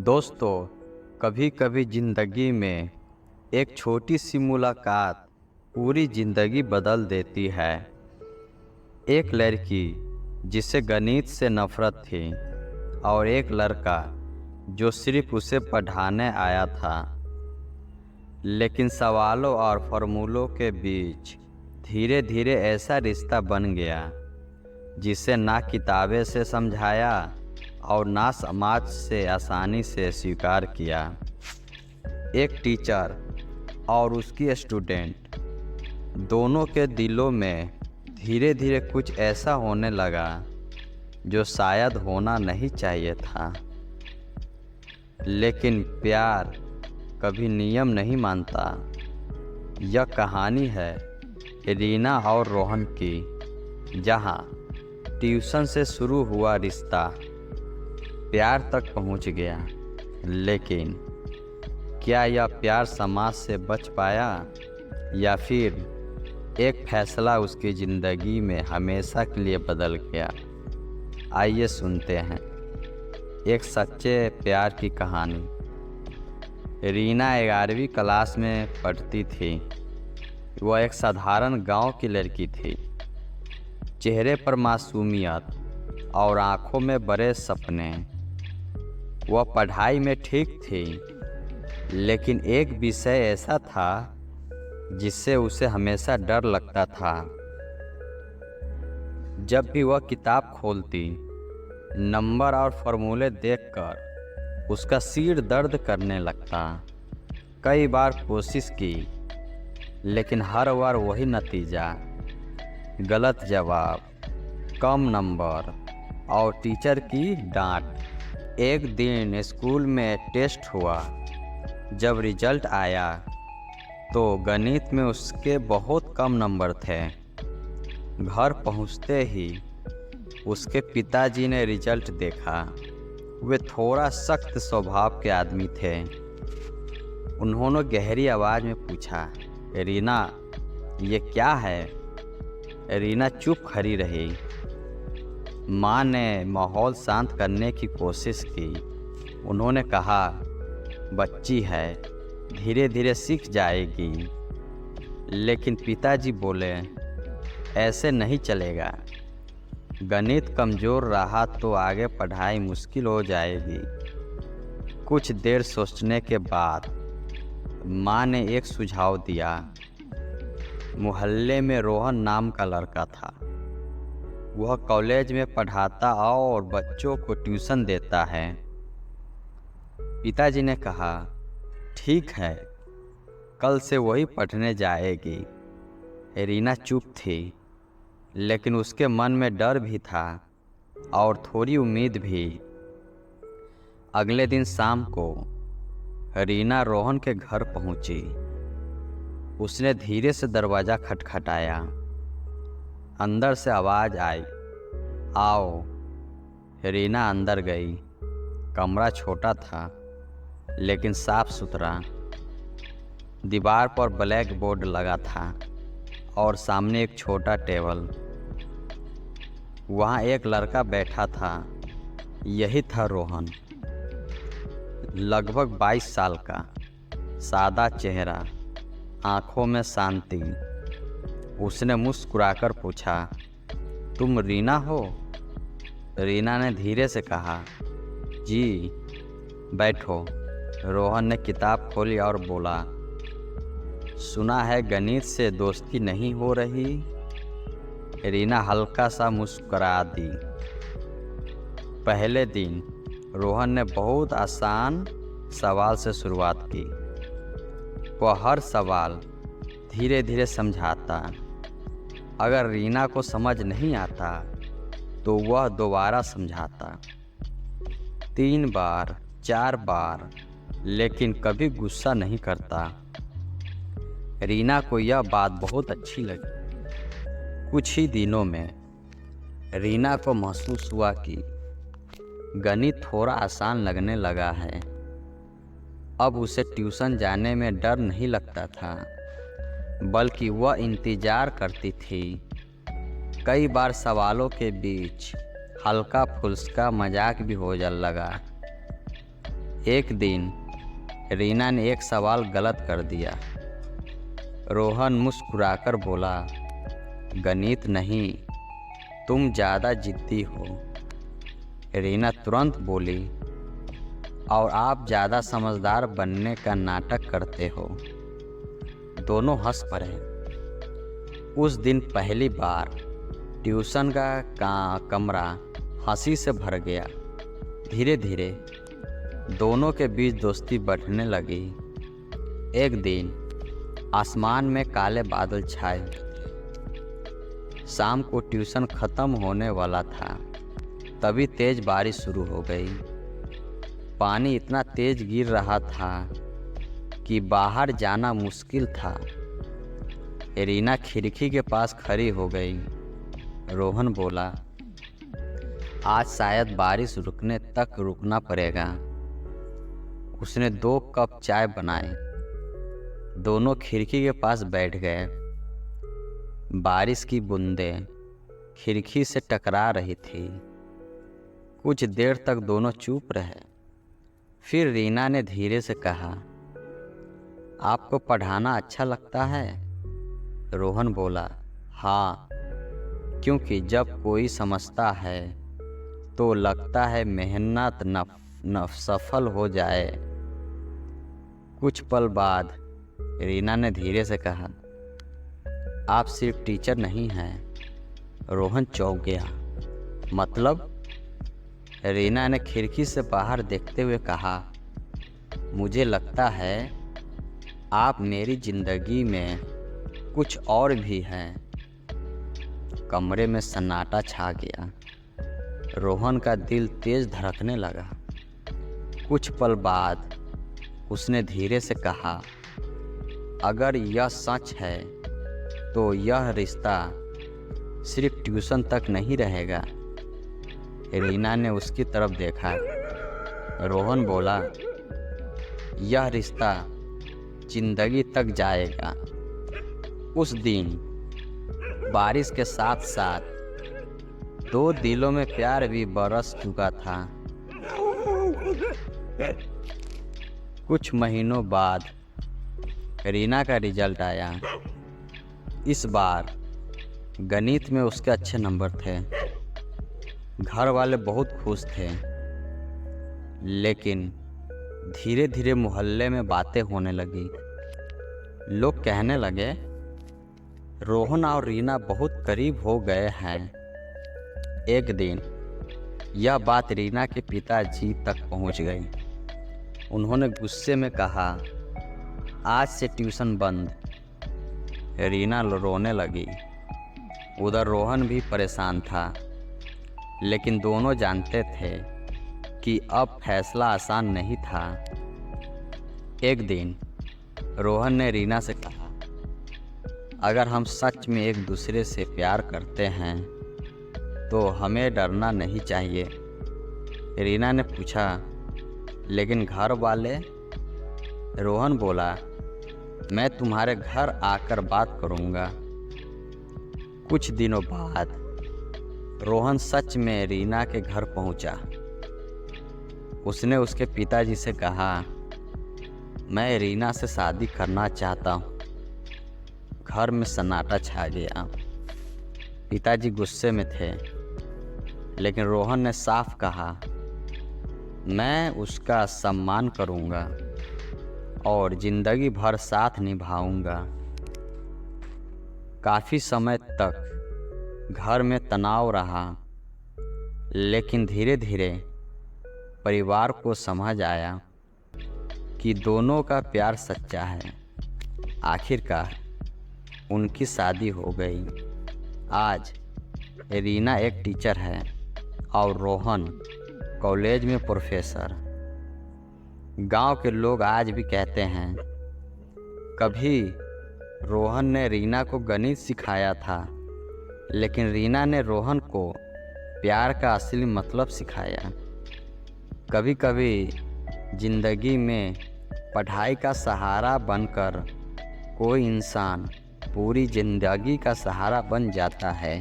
दोस्तों, कभी कभी ज़िंदगी में एक छोटी सी मुलाकात पूरी ज़िंदगी बदल देती है। एक लड़की जिसे गणित से नफरत थी और एक लड़का जो सिर्फ उसे पढ़ाने आया था। लेकिन सवालों और फॉर्मूलों के बीच धीरे धीरे ऐसा रिश्ता बन गया जिसे ना किताबें से समझाया और ना समाज से आसानी से स्वीकार किया। एक टीचर और उसकी स्टूडेंट दोनों के दिलों में धीरे धीरे कुछ ऐसा होने लगा जो शायद होना नहीं चाहिए था। लेकिन प्यार कभी नियम नहीं मानता। यह कहानी है रीना और रोहन की, जहां ट्यूशन से शुरू हुआ रिश्ता प्यार तक पहुंच गया। लेकिन क्या यह प्यार समाज से बच पाया या फिर एक फैसला उसकी ज़िंदगी में हमेशा के लिए बदल गया? आइए सुनते हैं एक सच्चे प्यार की कहानी। रीना 11वीं क्लास में पढ़ती थी। वह एक साधारण गांव की लड़की थी। चेहरे पर मासूमियत और आंखों में बड़े सपने। वह पढ़ाई में ठीक थी, लेकिन एक विषय ऐसा था जिससे उसे हमेशा डर लगता था। जब भी वह किताब खोलती, नंबर और फॉर्मूले देखकर उसका सिर दर्द करने लगता। कई बार कोशिश की, लेकिन हर बार वही नतीजा, गलत जवाब, कम नंबर और टीचर की डांट। एक दिन स्कूल में टेस्ट हुआ। जब रिजल्ट आया तो गणित में उसके बहुत कम नंबर थे। घर पहुंचते ही उसके पिताजी ने रिजल्ट देखा। वे थोड़ा सख्त स्वभाव के आदमी थे। उन्होंने गहरी आवाज़ में पूछा, रीना, ये क्या है? रीना चुप खड़ी रही। माँ ने माहौल शांत करने की कोशिश की। उन्होंने कहा, बच्ची है, धीरे धीरे सीख जाएगी। लेकिन पिताजी बोले, ऐसे नहीं चलेगा। गणित कमज़ोर रहा तो आगे पढ़ाई मुश्किल हो जाएगी। कुछ देर सोचने के बाद माँ ने एक सुझाव दिया। मोहल्ले में रोहन नाम का लड़का था। वह कॉलेज में पढ़ाता और बच्चों को ट्यूशन देता है। पिताजी ने कहा, ठीक है, कल से वही पढ़ने जाएगी। रीना चुप थी, लेकिन उसके मन में डर भी था और थोड़ी उम्मीद भी। अगले दिन शाम को रीना रोहन के घर पहुंची। उसने धीरे से दरवाज़ा खटखटाया। अंदर से आवाज़ आई, आओ। रीना अंदर गई। कमरा छोटा था, लेकिन साफ सुथरा। दीवार पर ब्लैक बोर्ड लगा था और सामने एक छोटा टेबल। वहाँ एक लड़का बैठा था। यही था रोहन। लगभग 22 साल का, सादा चेहरा, आंखों में शांति। उसने मुस्कुराकर पूछा, तुम रीना हो? रीना ने धीरे से कहा, जी। बैठो। रोहन ने किताब खोली और बोला, सुना है गणित से दोस्ती नहीं हो रही? रीना हल्का सा मुस्कुरा दी। पहले दिन रोहन ने बहुत आसान सवाल से शुरुआत की। वह हर सवाल धीरे धीरे समझाता। अगर रीना को समझ नहीं आता तो वह दोबारा समझाता। 3 बार, 4 बार, लेकिन कभी गुस्सा नहीं करता। रीना को यह बात बहुत अच्छी लगी। कुछ ही दिनों में रीना को महसूस हुआ कि गणित थोड़ा आसान लगने लगा है। अब उसे ट्यूशन जाने में डर नहीं लगता था, बल्कि वह इंतज़ार करती थी। कई बार सवालों के बीच हल्का फुल्का मजाक भी हो जाने लगा। एक दिन रीना ने एक सवाल गलत कर दिया। रोहन मुस्कुराकर बोला, गणित नहीं, तुम ज़्यादा जिद्दी हो। रीना तुरंत बोली, और आप ज़्यादा समझदार बनने का नाटक करते हो। दोनों हंस पड़े। उस दिन पहली बार ट्यूशन का कमरा हंसी से भर गया। धीरे धीरे दोनों के बीच दोस्ती बढ़ने लगी। एक दिन आसमान में काले बादल छाए हुए थे। शाम को ट्यूशन ख़त्म होने वाला था, तभी तेज़ बारिश शुरू हो गई। पानी इतना तेज़ गिर रहा था कि बाहर जाना मुश्किल था। रीना खिड़की के पास खड़ी हो गई। रोहन बोला, आज शायद बारिश रुकने तक रुकना पड़ेगा। उसने 2 कप चाय बनाए। दोनों खिड़की के पास बैठ गए। बारिश की बूंदें खिड़की से टकरा रही थी। कुछ देर तक दोनों चुप रहे। फिर रीना ने धीरे से कहा, आपको पढ़ाना अच्छा लगता है? रोहन बोला, हाँ, क्योंकि जब कोई समझता है तो लगता है मेहनत न सफल हो जाए। कुछ पल बाद रीना ने धीरे से कहा, आप सिर्फ टीचर नहीं हैं। रोहन चौंक गया। मतलब? रीना ने खिड़की से बाहर देखते हुए कहा, मुझे लगता है आप मेरी ज़िंदगी में कुछ और भी हैं। कमरे में सन्नाटा छा गया। रोहन का दिल तेज धड़कने लगा। कुछ पल बाद उसने धीरे से कहा, अगर यह सच है तो यह रिश्ता सिर्फ ट्यूशन तक नहीं रहेगा। रीना ने उसकी तरफ देखा। रोहन बोला, यह रिश्ता जिंदगी तक जाएगा। उस दिन बारिश के साथ साथ 2 दिलों में प्यार भी बरस चुका था। कुछ महीनों बाद रीना का रिजल्ट आया। इस बार गणित में उसके अच्छे नंबर थे। घर वाले बहुत खुश थे। लेकिन धीरे धीरे मोहल्ले में बातें होने लगी। लोग कहने लगे, रोहन और रीना बहुत करीब हो गए हैं। एक दिन यह बात रीना के पिताजी तक पहुंच गई। उन्होंने गुस्से में कहा, आज से ट्यूशन बंद। रीना रोने लगी। उधर रोहन भी परेशान था, लेकिन दोनों जानते थे कि अब फैसला आसान नहीं था। एक दिन रोहन ने रीना से कहा, अगर हम सच में एक दूसरे से प्यार करते हैं तो हमें डरना नहीं चाहिए। रीना ने पूछा, लेकिन घर वाले? रोहन बोला, मैं तुम्हारे घर आकर बात करूँगा। कुछ दिनों बाद रोहन सच में रीना के घर पहुंचा। उसने उसके पिताजी से कहा, मैं रीना से शादी करना चाहता हूँ। घर में सन्नाटा छा गया। पिताजी गुस्से में थे, लेकिन रोहन ने साफ कहा, मैं उसका सम्मान करूँगा और ज़िंदगी भर साथ निभाऊंगा। काफ़ी समय तक घर में तनाव रहा, लेकिन धीरे धीरे परिवार को समझ आया कि दोनों का प्यार सच्चा है। आखिरकार उनकी शादी हो गई। आज रीना एक टीचर है और रोहन कॉलेज में प्रोफेसर। गांव के लोग आज भी कहते हैं, कभी रोहन ने रीना को गणित सिखाया था, लेकिन रीना ने रोहन को प्यार का असली मतलब सिखाया। कभी कभी जिंदगी में पढ़ाई का सहारा बनकर कोई इंसान पूरी जिंदगी का सहारा बन जाता है।